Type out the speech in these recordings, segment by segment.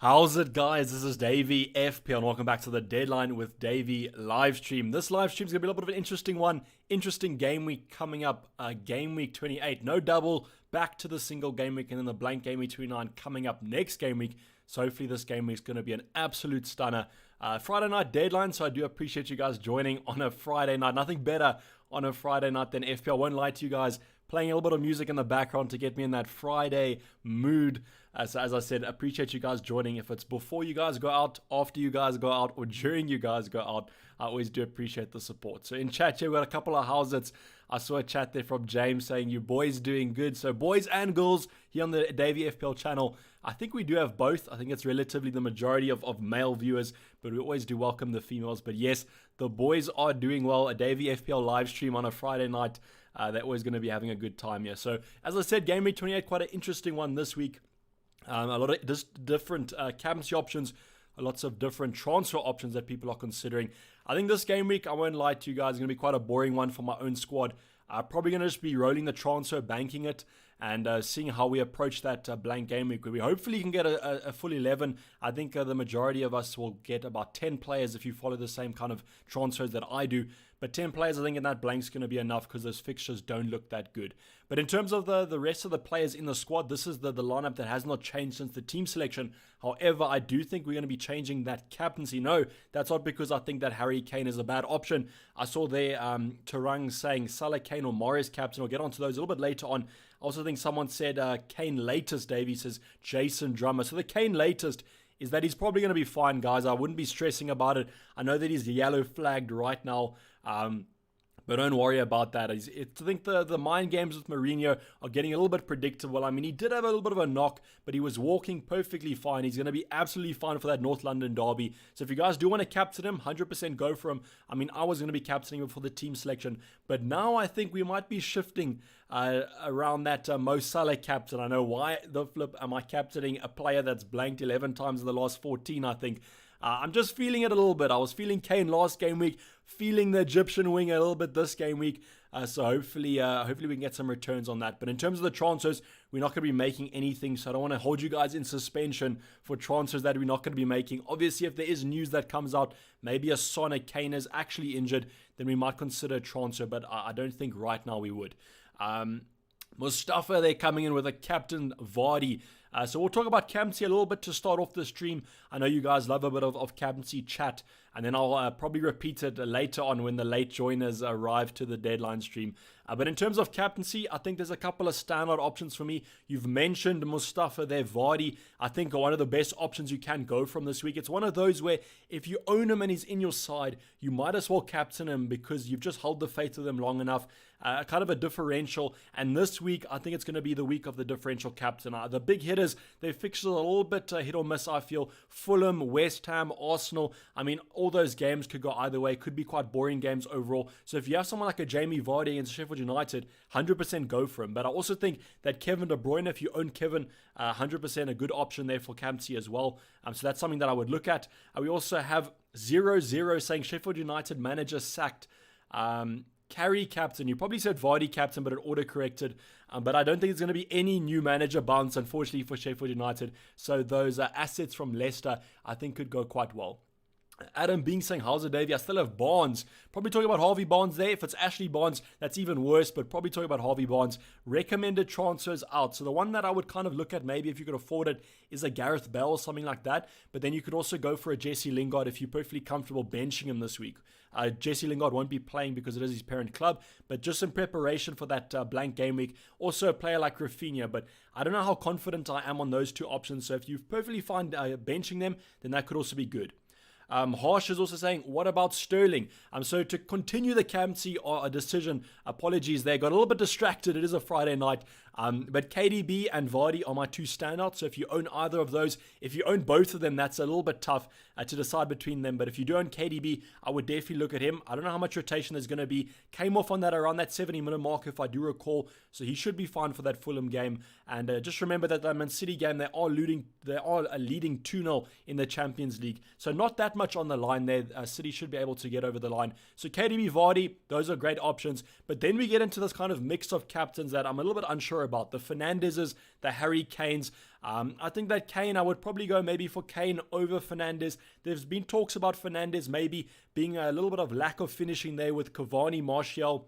How's it, guys? This is Dayvy FP and welcome back to the Deadline with Dayvy Livestream. This livestream is going to be a little bit of an interesting one. Interesting game week coming up, game week 28. No double, back to the single game week, and then the blank game week 29 coming up next game week. So hopefully this game week is going to be an absolute stunner. Friday night deadline, so I do appreciate you guys joining on a Friday night. Nothing better on a Friday night than FP. I won't lie to you guys. Playing a little bit of music in the background to get me in that Friday mood. So as I said, appreciate you guys joining. If it's before you guys go out, after you guys go out, or during you guys go out, I always do appreciate the support. So in chat here, we got a couple of how's-its. I saw a chat there from James saying, you boys doing good. So boys and girls here on the Dayvy FPL channel, I think we do have both. I think it's relatively the majority of male viewers, but we always do welcome the females. But yes, the boys are doing well. A Dayvy FPL live stream on a Friday night. They're always going to be having a good time here. So as I said, game week 28, quite an interesting one this week. A lot of different captaincy options, lots of different transfer options that people are considering. I think this game week, I won't lie to you guys, is going to be quite a boring one for my own squad. Probably going to just be rolling the transfer, banking it, and seeing how we approach that blank game week. We hopefully can get a full 11. I think the majority of us will get about 10 players if you follow the same kind of transfers that I do. But 10 players, I think in that blank's going to be enough because those fixtures don't look that good. But in terms of the rest of the players in the squad, this is the lineup that has not changed since the team selection. However, I do think we're going to be changing that captaincy. No, that's not because I think that Harry Kane is a bad option. I saw there Tarang saying Salah, Kane or Morris captain. We'll get onto those a little bit later on. I also think someone said Kane latest, Davey says Jason Drummer. So the Kane latest is that he's probably going to be fine, guys. I wouldn't be stressing about it. I know that he's yellow flagged right now, but don't worry about that. I think the mind games with Mourinho are getting a little bit predictable. I mean, he did have a little bit of a knock, but he was walking perfectly fine. He's going to be absolutely fine for that North London derby. So if you guys do want to captain him, 100% go for him. I mean, I was going to be captaining him for the team selection, but now I think we might be shifting around that Mo Salah captain. I know why the flip am I captaining a player that's blanked 11 times in the last 14, I think. I'm just feeling it a little bit. I was feeling Kane last game week, feeling the Egyptian wing a little bit this game week. So hopefully we can get some returns on that. But in terms of the transfers, we're not going to be making anything. So I don't want to hold you guys in suspension for transfers that we're not going to be making. Obviously, if there is news that comes out, maybe a Sonic Kane is actually injured, then we might consider a transfer. But I don't think right now we would. Mustafa, they're coming in with a captain Vardy. So we'll talk about captaincy a little bit to start off the stream. I know you guys love a bit of captaincy chat, and then I'll probably repeat it later on when the late joiners arrive to the deadline stream. But in terms of captaincy, I think there's a couple of standout options for me. You've mentioned Mustafa there, Vardy. I think one of the best options you can go from this week. It's one of those where if you own him and he's in your side, you might as well captain him because you've just held the faith with him long enough. Kind of a differential. And this week, I think it's going to be the week of the differential captain. The big hitters, their fixtures are a little bit hit or miss, I feel. Fulham, West Ham, Arsenal. I mean, all those games could go either way. Could be quite boring games overall. So if you have someone like a Jamie Vardy against Sheffield United, 100% go for him. But I also think that Kevin De Bruyne, if you own Kevin, 100% a good option there for captaincy as well. So that's something that I would look at. We also have 0-0 saying Sheffield United manager sacked. Carry captain. You probably said Vardy captain, but it auto-corrected. But I don't think there's going to be any new manager bounce, unfortunately, for Sheffield United. So those assets from Leicester, I think, could go quite well. Adam Being saying, how's it, Davey? I still have Barnes. Probably talking about Harvey Barnes there. If it's Ashley Barnes, that's even worse, but probably talking about Harvey Barnes. Recommended transfers out. So the one that I would kind of look at, maybe if you could afford it, is a Gareth Bale or something like that. But then you could also go for a Jesse Lingard if you're perfectly comfortable benching him this week. Jesse Lingard won't be playing because it is his parent club, but just in preparation for that blank game week. Also a player like Rafinha, but I don't know how confident I am on those two options. So if you perfectly find benching them, then that could also be good. Harsh is also saying, what about Sterling? So to continue the captaincy decision, apologies there, got a little bit distracted. It is a Friday night. But KDB and Vardy are my two standouts. So if you own either of those, if you own both of them, that's a little bit tough to decide between them. But if you do own KDB, I would definitely look at him. I don't know how much rotation there's going to be. Came off on that around that 70-minute mark, if I do recall. So he should be fine for that Fulham game. And just remember that the Man City game, they are leading 2-0 in the Champions League. So not that much on the line there. City should be able to get over the line. So KDB, Vardy, those are great options. But then we get into this kind of mix of captains that I'm a little bit unsure about. The Fernandezes, the Harry Kanes. I think that Kane, I would probably go maybe for Kane over Fernandes. There's been talks about Fernandes maybe being a little bit of lack of finishing there with Cavani, Martial.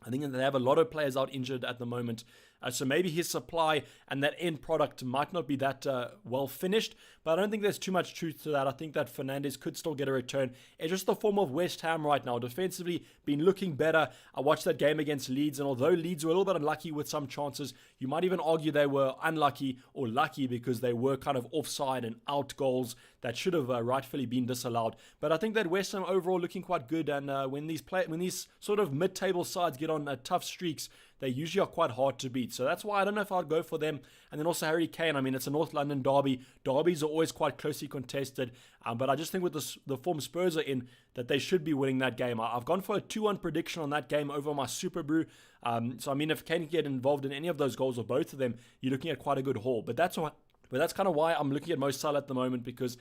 I think that they have a lot of players out injured at the moment. So maybe his supply and that end product might not be that well finished. But I don't think there's too much truth to that. I think that Fernandes could still get a return. It's just the form of West Ham right now. Defensively, been looking better. I watched that game against Leeds. And although Leeds were a little bit unlucky with some chances, you might even argue they were unlucky or lucky because they were kind of offside and out goals that should have rightfully been disallowed. But I think that West Ham overall looking quite good. And when these sort of mid-table sides get on tough streaks, they usually are quite hard to beat. So that's why I don't know if I'd go for them. And then also Harry Kane. I mean, it's a North London derby. Derbies are always quite closely contested. But I just think with the form Spurs are in, that they should be winning that game. I've gone for a 2-1 prediction on that game over my Super Brew. So, I mean, if Kane can get involved in any of those goals or both of them, you're looking at quite a good haul. But that's kind of why I'm looking at Mo Salah at the moment, because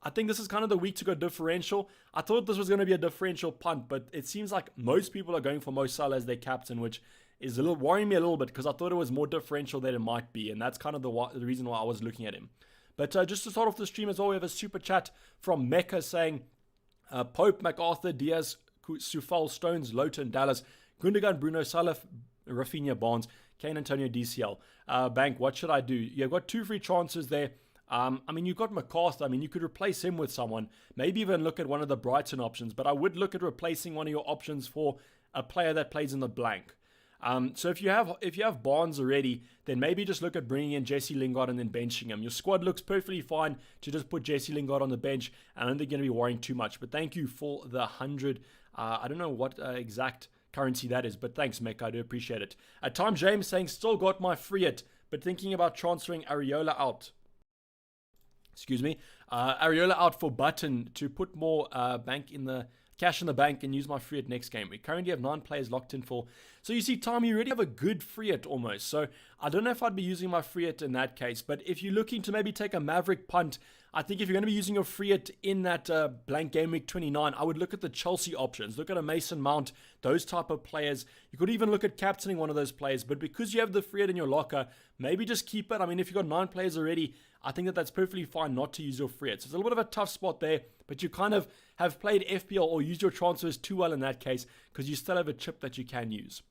I think this is kind of the week to go differential. I thought this was going to be a differential punt, but it seems like most people are going for Mo Salah as their captain, which is worrying me a little bit because I thought it was more differential than it might be, and that's kind of the reason why I was looking at him. But just to start off the stream as well, we have a super chat from Mecca saying, Pope, MacArthur, Diaz, Sufal, Stones, Lowton, Dallas, Gundogan, Bruno, Salah, Rafinha, Barnes, Kane, Antonio, DCL. Bank, what should I do? You've got 2 free transfers there. I mean, you've got MacArthur. I mean, you could replace him with someone. Maybe even look at one of the Brighton options. But I would look at replacing one of your options for a player that plays in the blank. So if you have Barnes already, then maybe just look at bringing in Jesse Lingard and then benching him. Your squad looks perfectly fine to just put Jesse Lingard on the bench, and I don't think you're going to be worrying too much. But thank you for the 100. I don't know what exact currency that is, but thanks, Mick. I do appreciate it. Tom James saying, still got my free it, but thinking about transferring Areola out. Excuse me. Areola out for Button to put more cash in the bank and use my free hit next game. We currently have 9 players locked in for. So you see, Tom, you already have a good free hit almost. So I don't know if I'd be using my free hit in that case. But if you're looking to maybe take a Maverick punt, I think if you're going to be using your free hit in that blank game week 29, I would look at the Chelsea options. Look at a Mason Mount, those type of players. You could even look at captaining one of those players. But because you have the free hit in your locker, maybe just keep it. I mean, if you've got 9 players already, I think that's perfectly fine not to use your free hit. So it's a little bit of a tough spot there, but you kind of have played FPL or used your transfers too well in that case because you still have a chip that you can use.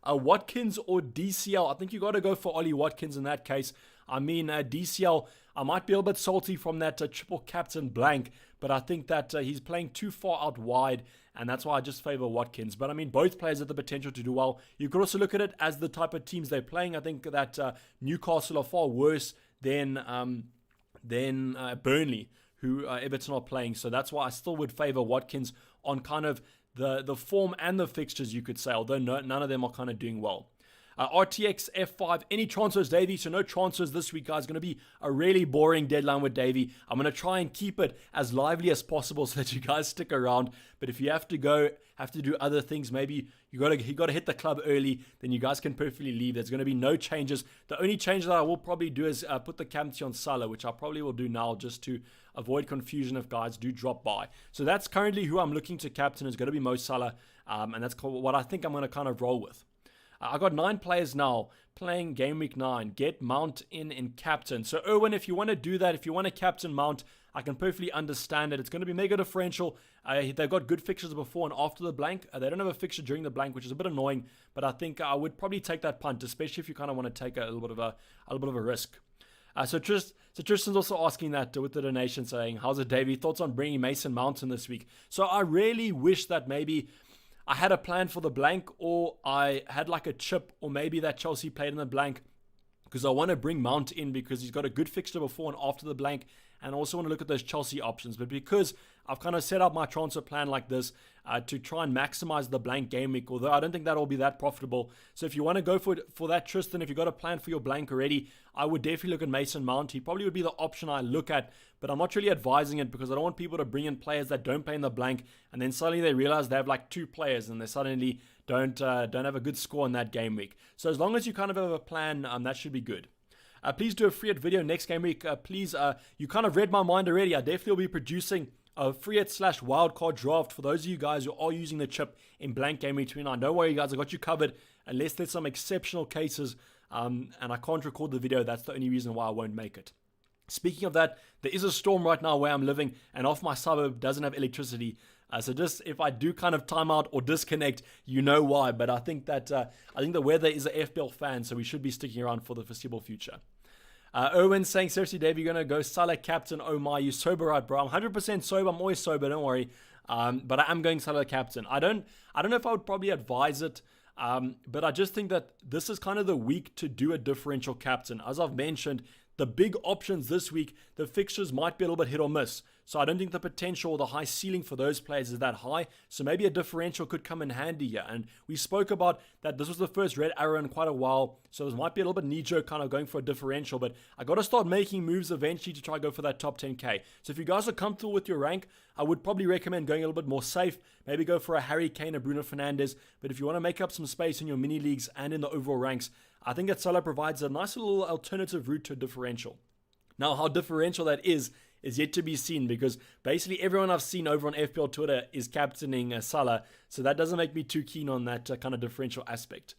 Watkins or DCL, I think you got to go for Ollie Watkins in that case. I mean, DCL, I might be a little bit salty from that triple captain blank, but I think that he's playing too far out wide, and that's why I just favor Watkins. But I mean, both players have the potential to do well. You could also look at it as the type of teams they're playing. I think that Newcastle are far worse than Burnley, who Everton are playing. So that's why I still would favor Watkins on kind of the form and the fixtures, you could say, although none of them are kind of doing well. RTX F5, any transfers, Dayvy? So no transfers this week, guys. Going to be a really boring deadline with Dayvy. I'm going to try and keep it as lively as possible so that you guys stick around. But if you have to do other things, maybe you got to hit the club early, then you guys can perfectly leave. There's going to be no changes. The only change that I will probably do is put the captaincy on Salah, which I probably will do now just to avoid confusion if guys do drop by. So that's currently who I'm looking to captain, is going to be Mo Salah, and that's what I think I'm going to kind of roll with. I got 9 players now playing game week 9. Get Mount in captain. So Erwin, if you want to do that, if you want to captain Mount, I can perfectly understand it. It's going to be mega differential. They've got good fixtures before and after the blank. They don't have a fixture during the blank, which is a bit annoying. But I think I would probably take that punt, especially if you kind of want to take a little bit of a risk. So Tristan's also asking that with the donation, saying, "How's it, Dayvy? Thoughts on bringing Mason Mount in this week?" So I really wish that maybe I had a plan for the blank, or I had like a chip, or maybe that Chelsea played in the blank, because I want to bring Mount in because he's got a good fixture before and after the blank, and I also want to look at those Chelsea options. But because I've kind of set up my transfer plan like this to try and maximize the blank game week, although I don't think that'll be that profitable. So if you want to go for that, Tristan, if you've got a plan for your blank already, I would definitely look at Mason Mount. He probably would be the option I look at, but I'm not really advising it because I don't want people to bring in players that don't play in the blank, and then suddenly they realize they have like 2 players and they suddenly don't have a good score in that game week. So as long as you kind of have a plan, that should be good. Please do a free hit video next game week. Please, you kind of read my mind already. I definitely will be producing a free hit / wildcard draft for those of you guys who are using the chip in blank Game Week 29. Don't worry, guys, I got you covered unless there's some exceptional cases and I can't record the video. That's the only reason why I won't make it. Speaking of that, there is a storm right now where I'm living, and off my suburb doesn't have electricity. So just if I do kind of time out or disconnect, you know why. But I think that I think the weather is a FPL fan, so we should be sticking around for the foreseeable future. Erwin saying, seriously, Dave, you're going to go Salah captain? Oh my, you sober, right, bro? I'm 100% sober. I'm always sober. Don't worry. But I am going Salah captain. I don't know if I would probably advise it. But I just think that this is kind of the week to do a differential captain. As I've mentioned, the big options this week, the fixtures might be a little bit hit or miss. So I don't think the potential or the high ceiling for those players is that high. So maybe a differential could come in handy here. And we spoke about that this was the first red arrow in quite a while. So this might be a little bit knee-jerk kind of going for a differential. But I got to start making moves eventually to try to go for that top 10k. So if you guys are comfortable with your rank, I would probably recommend going a little bit more safe. Maybe go for a Harry Kane or Bruno Fernandes. But if you want to make up some space in your mini leagues and in the overall ranks, I think that Salah provides a nice little alternative route to a differential. Now, how differential that is yet to be seen, because basically everyone I've seen over on FPL Twitter is captaining Salah, so that doesn't make me too keen on that kind of differential aspect.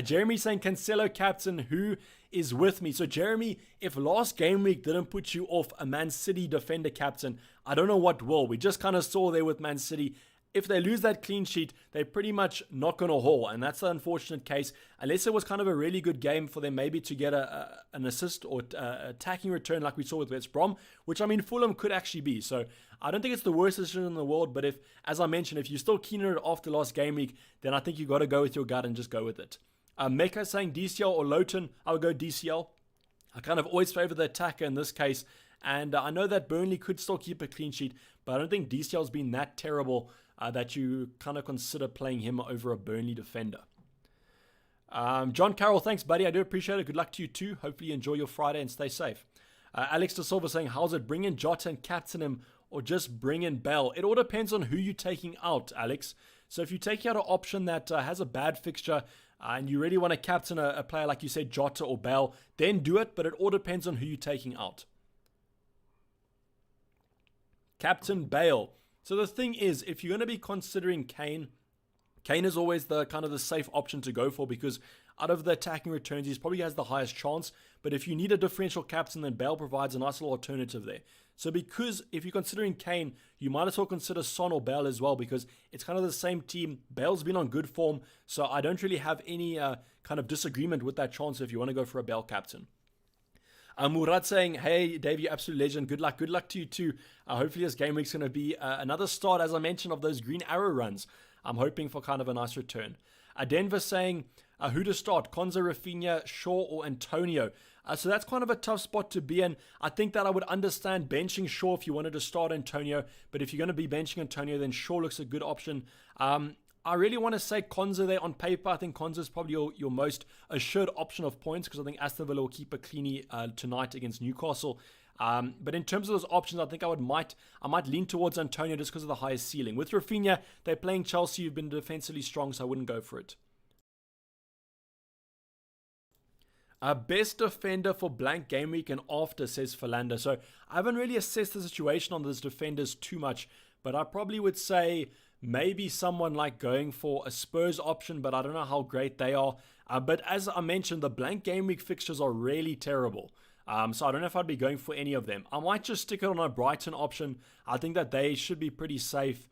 Jeremy saying, Cancelo captain, who is with me? So Jeremy, if last game week didn't put you off a Man City defender captain, I don't know what will. We just kind of saw there with Man City, if they lose that clean sheet, they're pretty much not going to haul. And that's the unfortunate case. Unless it was kind of a really good game for them maybe to get an assist or attacking return like we saw with West Brom, which, I mean, Fulham could actually be. So I don't think it's the worst decision in the world. But if, as I mentioned, if you're still keen on it after last game week, then I think you got to go with your gut and just go with it. Mecca saying DCL or Lowton, I would go DCL. I kind of always favor the attacker in this case. And I know that Burnley could still keep a clean sheet, but I don't think DCL's been that terrible that you kind of consider playing him over a Burnley defender. John Carroll, thanks, buddy. I do appreciate it. Good luck to you too. Hopefully you enjoy your Friday and stay safe. Alex De Silva saying, how's it? Bring in Jota and captain him, or just bring in Bell? It all depends on who you're taking out, Alex. So if you're taking out an option that has a bad fixture and you really want to captain a player like you said, Jota or Bell, then do it. But it all depends on who you're taking out. Captain Bale. So the thing is, if you're going to be considering Kane is always the kind of the safe option to go for, because out of the attacking returns, he probably has the highest chance. But if you need a differential captain, then Bale provides a nice little alternative there. So because if you're considering Kane, you might as well consider Son or Bale as well, because it's kind of the same team. Bale's been on good form, so I don't really have any kind of disagreement with that chance if you want to go for a Bale captain. Murad saying, hey, Dave, you absolute legend. Good luck to you too. Hopefully this game week's going to be another start, as I mentioned, of those green arrow runs. I'm hoping for kind of a nice return. Denver saying, who to start? Konza, Rafinha, Shaw, or Antonio? So that's kind of a tough spot to be in. I think that I would understand benching Shaw if you wanted to start Antonio. But if you're going to be benching Antonio, then Shaw looks a good option. I really want to say Konza there on paper. I think Konza is probably your most assured option of points, because I think Aston Villa will keep a cleanie tonight against Newcastle. But in terms of those options, I think I might lean towards Antonio just because of the highest ceiling. With Rafinha, they're playing Chelsea, who've been defensively strong, so I wouldn't go for it. Best defender for blank game week and after, says Philander. So I haven't really assessed the situation on those defenders too much, but I probably would say maybe someone like going for a Spurs option, but I don't know how great they are. But as I mentioned, the blank game week fixtures are really terrible. So I don't know if I'd be going for any of them. I might just stick it on a Brighton option. I think that they should be pretty safe.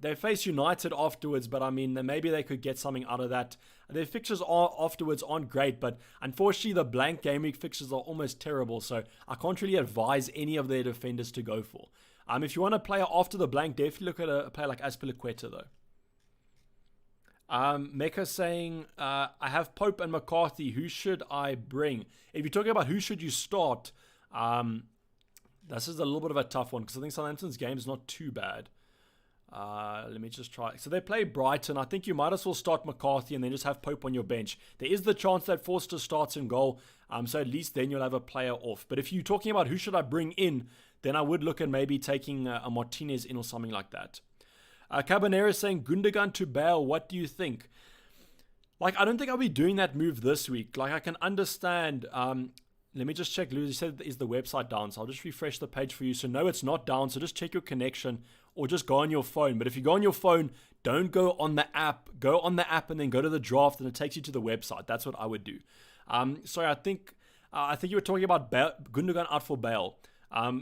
They face United afterwards, but I mean, maybe they could get something out of that. Their fixtures afterwards aren't great, but unfortunately the blank game week fixtures are almost terrible, so I can't really advise any of their defenders to go for. If you want a player after the blank, definitely look at a player like Azpilicueta though. Mecca saying, I have Pope and McCarthy. Who should I bring? If you're talking about who should you start, this is a little bit of a tough one, because I think Southampton's game is not too bad. Let me just try. So they play Brighton. I think you might as well start McCarthy and then just have Pope on your bench. There is the chance that Forster starts in goal, so at least then you'll have a player off. But if you're talking about who should I bring in, then I would look at maybe taking a Martinez in or something like that. Cabanera saying, Gundogan to Bale, what do you think? I don't think I'll be doing that move this week. I can understand let me just check. Lou, you said, is the website down? So I'll just refresh the page for you. So no, it's not down. So just check your connection or just go on your phone. But if you go on your phone, don't go on the app. Go on the app and then go to the draft and it takes you to the website. That's what I would do. Sorry, I think you were talking about Gundogan out for Bale.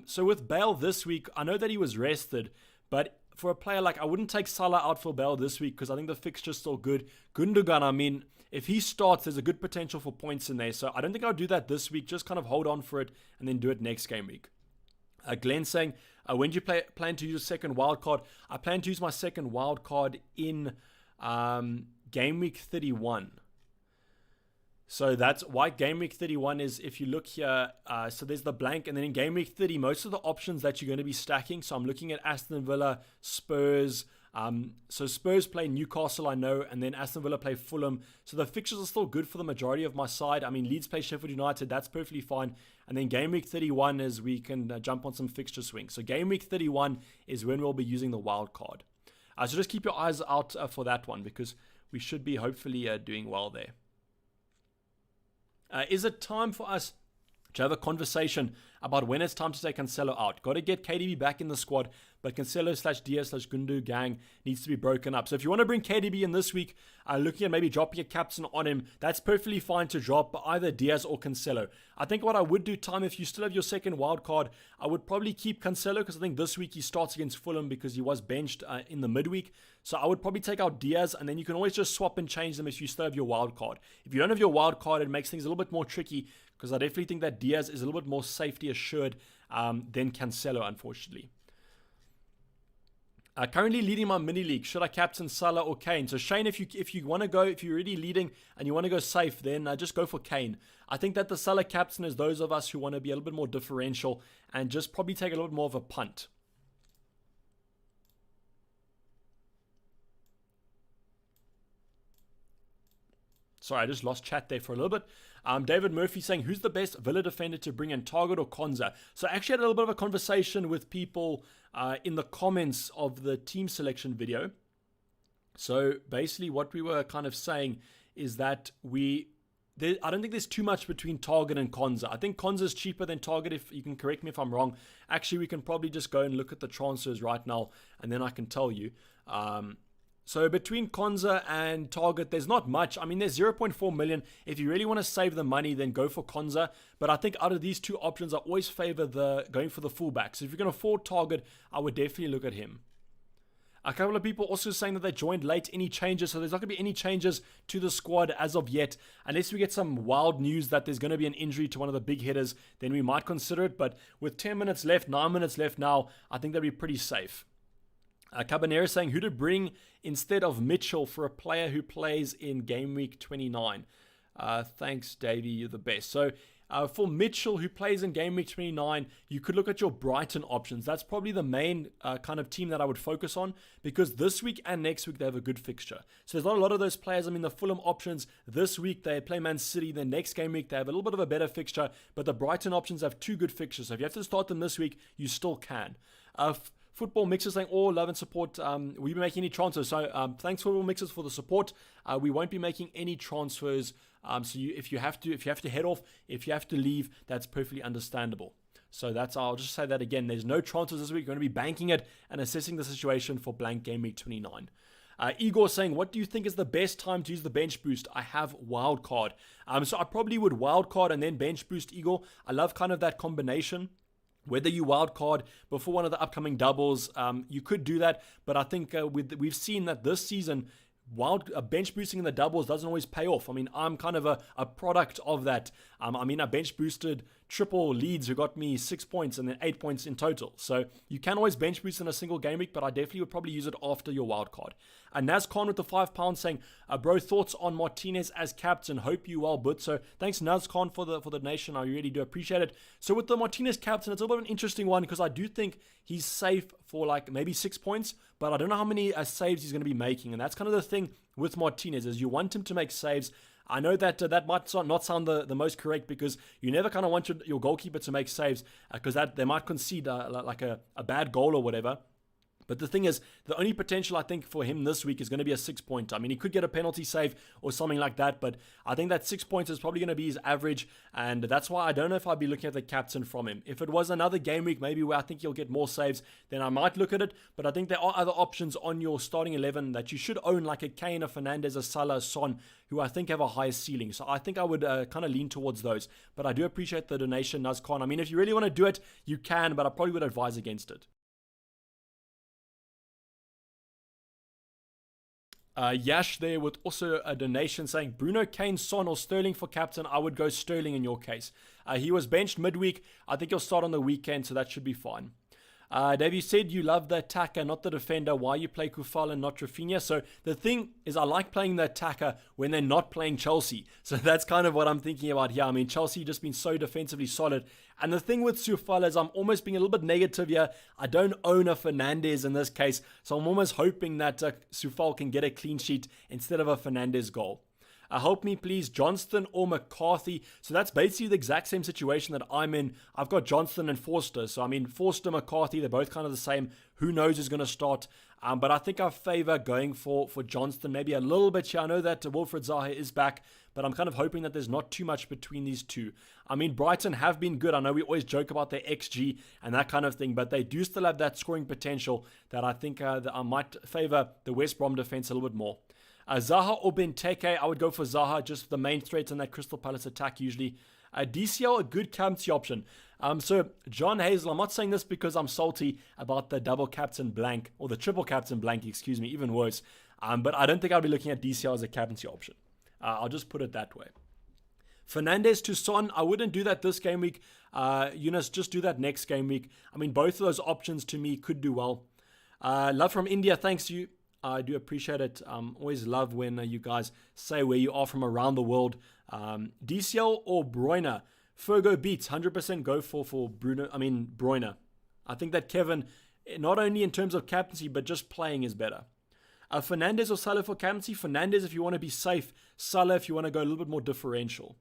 So with Bale this week, I know that he was rested, but for a player like, I wouldn't take Salah out for Bale this week because I think the fixture's still good. Gundogan, I mean, if he starts, there's a good potential for points in there. So I don't think I'll do that this week. Just kind of hold on for it and then do it next game week. Glenn saying, when do you plan to use your second wild card? I plan to use my second wild card in game week 31. So that's why game week 31 is, if you look here, so there's the blank, and then in game week 30, most of the options that you're going to be stacking. So I'm looking at Aston Villa, Spurs. So Spurs play Newcastle, I know, and then Aston Villa play Fulham. So the fixtures are still good for the majority of my side. I mean, Leeds play Sheffield United. That's perfectly fine. And then game week 31 is we can jump on some fixture swings. So game week 31 is when we'll be using the wild card. So just keep your eyes out for that one because we should be hopefully doing well there. Is it time for us to have a conversation about when it's time to take Cancelo out? Got to get KDB back in the squad, but Cancelo/Diaz/Gundu gang needs to be broken up. So if you want to bring KDB in this week, looking at maybe dropping a captain on him, that's perfectly fine to drop either Diaz or Cancelo. I think what I would do, Time, if you still have your second wild card, I would probably keep Cancelo because I think this week he starts against Fulham because he was benched in the midweek. So I would probably take out Diaz, and then you can always just swap and change them if you still have your wild card. If you don't have your wild card, it makes things a little bit more tricky because I definitely think that Diaz is a little bit more safety assured than Cancelo, unfortunately. Currently leading my mini league. Should I captain Salah or Kane? So Shane, if you want to go, if you're already leading and you want to go safe, then just go for Kane. I think that the Salah captain is those of us who want to be a little bit more differential and just probably take a little bit more of a punt. Sorry, I just lost chat there for a little bit. David Murphy saying, who's the best Villa defender to bring in, Target or Konza? So I actually had a little bit of a conversation with people in the comments of the team selection video. So basically what we were kind of saying is that I don't think there's too much between Target and Konza. I think Konza is cheaper than Target, if you can correct me if I'm wrong. Actually, we can probably just go and look at the transfers right now, and then I can tell you. So between Konza and Target, there's not much. I mean, there's 0.4 million. If you really want to save the money, then go for Konza. But I think out of these two options, I always favor going for the fullback. So if you can afford Target, I would definitely look at him. A couple of people also saying that they joined late. Any changes? So there's not going to be any changes to the squad as of yet. Unless we get some wild news that there's going to be an injury to one of the big hitters, then we might consider it. But with 10 minutes left, 9 minutes left now, I think that'd be pretty safe. Cabanera saying who to bring instead of Mitchell for a player who plays in game week 29. Thanks, Dayvy, you're the best. So for Mitchell, who plays in game week 29, you could look at your Brighton options. That's probably the main kind of team that I would focus on because this week and next week they have a good fixture. So there's not a lot of those players. I mean, the Fulham options this week they play Man City. The next game week they have a little bit of a better fixture, but the Brighton options have two good fixtures. So if you have to start them this week, you still can. Football Mixers saying, love and support. Will you be making any transfers? So thanks Football Mixers for the support. We won't be making any transfers. So if you have to head off, if you have to leave, that's perfectly understandable. So I'll just say that again. There's no transfers this week. You're going to be banking it and assessing the situation for blank game week 29. Igor saying, what do you think is the best time to use the bench boost? I have wildcard. So I probably would wildcard and then bench boost, Igor. I love kind of that combination. Whether you wildcard before one of the upcoming doubles, you could do that. But I think we've seen that this season, bench boosting in the doubles doesn't always pay off. I mean, I'm kind of a product of that. I bench boosted triple Leeds who got me 6 points and then 8 points in total. So you can always bench boost in a single game week, but I definitely would probably use it after your wild card. Naz Khan with the £5 saying, bro, thoughts on Martinez as captain? Hope you well, but so thanks Naz Khan for the donation. I really do appreciate it. So with the Martinez captain, it's a little bit of an interesting one because I do think he's safe for like maybe 6 points, but I don't know how many saves he's going to be making. And that's kind of the thing with Martinez is you want him to make saves. I know that that might not sound the most correct because you never kind of want your goalkeeper to make saves because that they might concede like a bad goal or whatever. But the thing is, the only potential I think for him this week is going to be a 6-point. I mean, he could get a penalty save or something like that, but I think that 6 points is probably going to be his average, and that's why I don't know if I'd be looking at the captain from him. If it was another game week, maybe where I think he'll get more saves, then I might look at it, but I think there are other options on your starting 11 that you should own, like a Kane, a Fernandes, a Salah, a Son, who I think have a higher ceiling. So I think I would kind of lean towards those, but I do appreciate the donation, Nazcon. I mean, if you really want to do it, you can, but I probably would advise against it. Yash there with also a donation saying Bruno, Kane, Son or Sterling for captain. I would go Sterling in your case. He was benched midweek. I think he'll start on the weekend, so that should be fine. Dave, you said you love the attacker, not the defender. Why you play Kufal and not Rafinha? So the thing is, I like playing the attacker when they're not playing Chelsea. So that's kind of what I'm thinking about here. I mean, Chelsea just been so defensively solid. And the thing with Kufal is I'm almost being a little bit negative here. I don't own a Fernandes in this case. So I'm almost hoping that Kufal can get a clean sheet instead of a Fernandes goal. Help me please, Johnston or McCarthy. So that's basically the exact same situation that I'm in. I've got Johnston and Forster. So I mean, Forster, McCarthy, they're both kind of the same. Who knows who's going to start? But I think I favor going for Johnston maybe a little bit here. I know that Wilfred Zaha is back, but I'm kind of hoping that there's not too much between these two. I mean, Brighton have been good. I know we always joke about their XG and that kind of thing, but they do still have that scoring potential that I think that I might favor the West Brom defense a little bit more. Zaha or Benteke, I would go for Zaha, just the main threat in that Crystal Palace attack usually. DCL, a good captaincy option. So John Hazel, I'm not saying this because I'm salty about the double captain blank, or the triple captain blank, excuse me, even worse. But I don't think I'll be looking at DCL as a captaincy option. I'll just put it that way. Fernandes to Son, I wouldn't do that this game week. Eunice, just do that next game week. I mean, both of those options to me could do well. Love from India, thanks you. I do appreciate it. Always love when you guys say where you are from around the world. DCL or Bruyne? Fergo beats 100% go for Bruyne. I think that Kevin, not only in terms of captaincy, but just playing is better. Fernandes or Salah for captaincy? Fernandes if you want to be safe. Salah if you want to go a little bit more differential.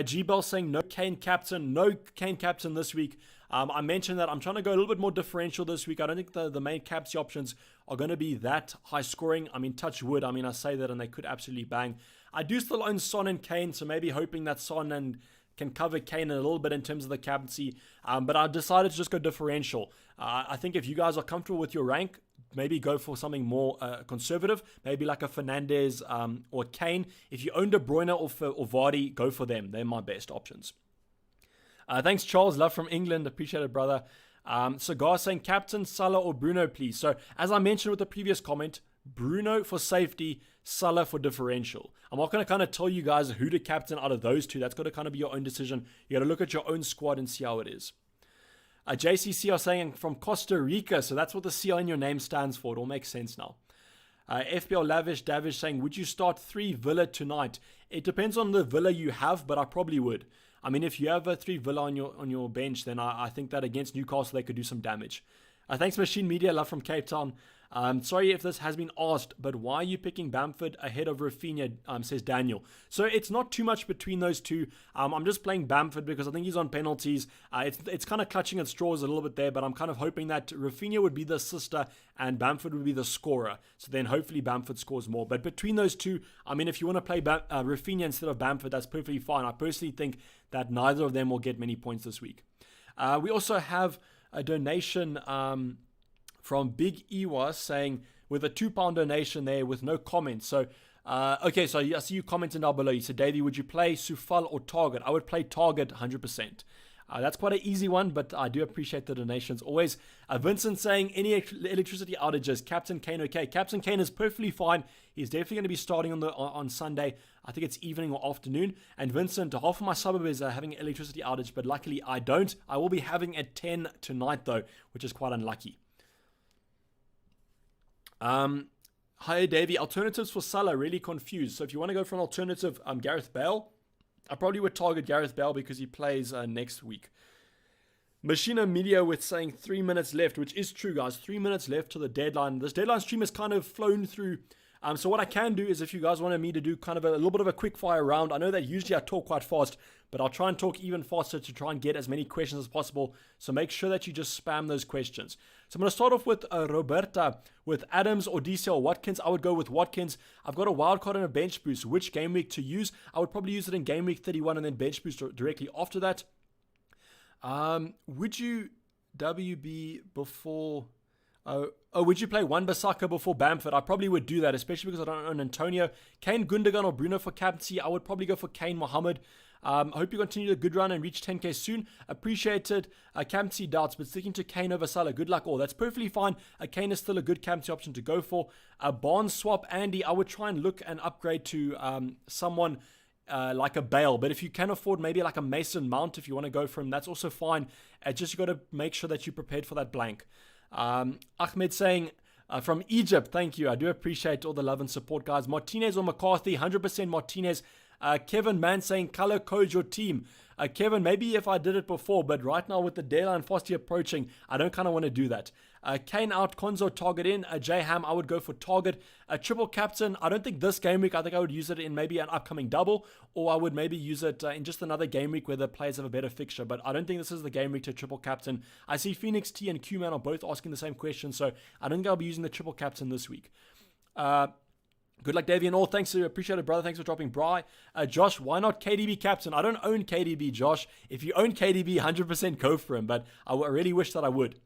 G-Bell saying no Kane captain this week. I mentioned that I'm trying to go a little bit more differential this week. I don't think the main captaincy options are going to be that high scoring. I mean, touch wood. I mean, I say that and they could absolutely bang. I do still own Son and Kane, so maybe hoping that Son can cover Kane a little bit in terms of the captaincy. But I decided to just go differential. I think if you guys are comfortable with your rank, maybe go for something more conservative, maybe like a Fernandes or Kane. If you own De Bruyne or Vardy, go for them. They're my best options. Thanks, Charles. Love from England. Appreciate it, brother. Cigar saying captain, Salah or Bruno, please. So as I mentioned with the previous comment, Bruno for safety, Salah for differential. I'm not going to kind of tell you guys who to captain out of those two. That's got to kind of be your own decision. You got to look at your own squad and see how it is. JCC are saying from Costa Rica, so that's what the C in your name stands for. It all makes sense now. FBL Lavish Davish saying, would you start 3 Villa tonight? It depends on the Villa you have, but I probably would. I mean, if you have a 3 Villa on your bench, then I think that against Newcastle they could do some damage. Thanks Machine Media, love from Cape Town. Sorry if this has been asked, but why are you picking Bamford ahead of Rafinha, says Daniel. So it's not too much between those two. I'm just playing Bamford because I think he's on penalties. It's kind of clutching at straws a little bit there, but I'm kind of hoping that Rafinha would be the assister and Bamford would be the scorer. So then hopefully Bamford scores more. But between those two, I mean, if you want to play Rafinha instead of Bamford, that's perfectly fine. I personally think that neither of them will get many points this week. We also have a donation from Big Ewa saying, with a £2 donation there with no comments. So, okay, so I see you commenting down below. You said, Dayvy, would you play Sufal or Target? I would play Target 100%. That's quite an easy one, but I do appreciate the donations. Always. Vincent saying, any electricity outages? Captain Kane, okay. Captain Kane is perfectly fine. He's definitely going to be starting on Sunday. I think it's evening or afternoon. And Vincent, half of my suburb is having an electricity outage, but luckily I don't. I will be having at 10 tonight, though, which is quite unlucky. Hi, Davey. Alternatives for Salah, really confused. So if you want to go for an alternative, Gareth Bale, I probably would target Gareth Bale because he plays next week. Machina Media with saying 3 minutes left, which is true, guys. 3 minutes left to the deadline. This deadline stream has kind of flown through So what I can do is if you guys wanted me to do kind of a little bit of a quick fire round, I know that usually I talk quite fast, but I'll try and talk even faster to try and get as many questions as possible. So make sure that you just spam those questions. So I'm going to start off with Roberta with Adams or DC or Watkins. I would go with Watkins. I've got a wild card and a bench boost. Which game week to use? I would probably use it in game week 31 and then bench boost directly after that. Would you WB before... would you play Wan-Bissaka before Bamford? I probably would do that, especially because I don't own Antonio. Kane, Gundogan, or Bruno for captaincy. I would probably go for Kane Mohammed. I hope you continue the good run and reach 10k soon. Appreciated. Captaincy doubts, but sticking to Kane over Salah. Good luck all. That's perfectly fine. Kane is still a good captaincy option to go for. Barnes swap, Andy. I would try and look and upgrade to someone like a Bale, but if you can afford maybe like a Mason Mount, if you want to go for him, that's also fine. Just you got to make sure that you're prepared for that blank. Ahmed saying from Egypt, thank you. I do appreciate all the love and support, guys. Martinez or McCarthy, 100% Martinez. Kevin Mann saying color code your team. Kevin, maybe if I did it before, but right now with the deadline fastly approaching, I don't kind of want to do that. Kane out, Konzo target in. J-Ham, I would go for target. Triple captain, I don't think this game week. I think I would use it in maybe an upcoming double, or I would maybe use it in just another game week where the players have a better fixture, but I don't think this is the game week to triple captain. I see Phoenix T and Q-Man are both asking the same question, so I don't think I'll be using the triple captain this week. Good luck, Davey, and all. Thanks, appreciate it, brother. Thanks for dropping by. Josh, why not KDB captain? I don't own KDB, Josh. If you own KDB, 100% go for him, but I really wish that I would.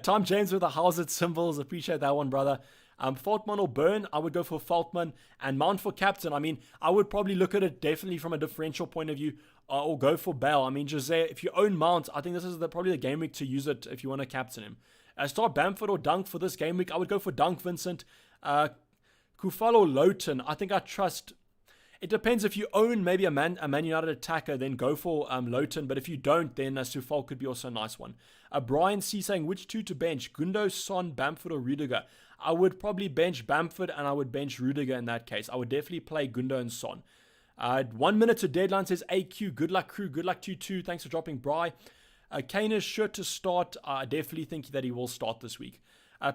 Tom James with the how's it symbols. Appreciate that one, brother. Faultman or Burn, I would go for Faultman. And Mount for captain, I mean, I would probably look at it definitely from a differential point of view, or go for Bale. I mean, Jose, if you own Mount, I think this is probably the game week to use it if you want to captain him. Start Bamford or Dunk for this game week. I would go for Dunk, Vincent. Kufalo Lowton, I think I trust. It depends. If you own maybe a Man United attacker, then go for Lowton. But if you don't, then Sufal could be also a nice one. Brian C saying, which two to bench? Gundo, Son, Bamford, or Rudiger? I would probably bench Bamford and I would bench Rudiger in that case. I would definitely play Gundo and Son. 1 minute to deadline says AQ. Good luck, crew. Good luck to you too. Thanks for dropping by. Kane is sure to start. I definitely think that he will start this week.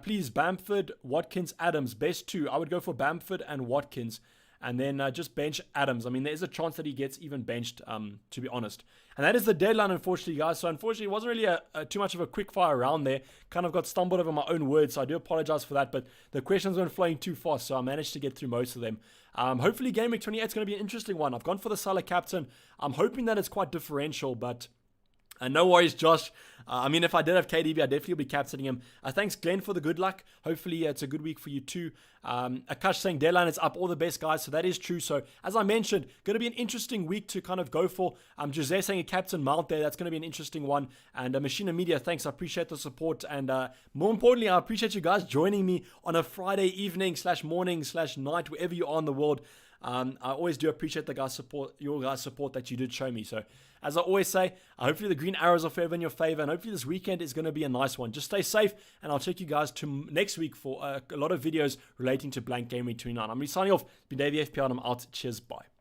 Please, Bamford, Watkins, Adams, best two. I would go for Bamford and Watkins, and then just bench Adams. I mean, there is a chance that he gets even benched, to be honest. And that is the deadline, unfortunately, guys. So, unfortunately, it wasn't really too much of a quick fire round there. Kind of got stumbled over my own words, so I do apologize for that. But the questions weren't flowing too fast, so I managed to get through most of them. Hopefully, Game Week 28 is going to be an interesting one. I've gone for the Salah captain. I'm hoping that it's quite differential, but... no worries, Josh. I mean, if I did have KDB, I definitely would be captaining him. Thanks, Glenn, for the good luck. Hopefully, it's a good week for you too. Akash saying deadline is up. All the best, guys. So that is true. So as I mentioned, going to be an interesting week to kind of go for. Jose saying a captain mount there. That's going to be an interesting one. And Machina Media, thanks. I appreciate the support. And more importantly, I appreciate you guys joining me on a Friday evening / morning / night, wherever you are in the world. I always do appreciate your guys' support that you did show me. So, as I always say, hopefully the green arrows are forever in your favor, and hopefully this weekend is going to be a nice one. Just stay safe, and I'll take you guys to next week for a lot of videos relating to blank Game Week 29. I'm signing off. It's been Dayvy FPR, and I'm out. Cheers, bye.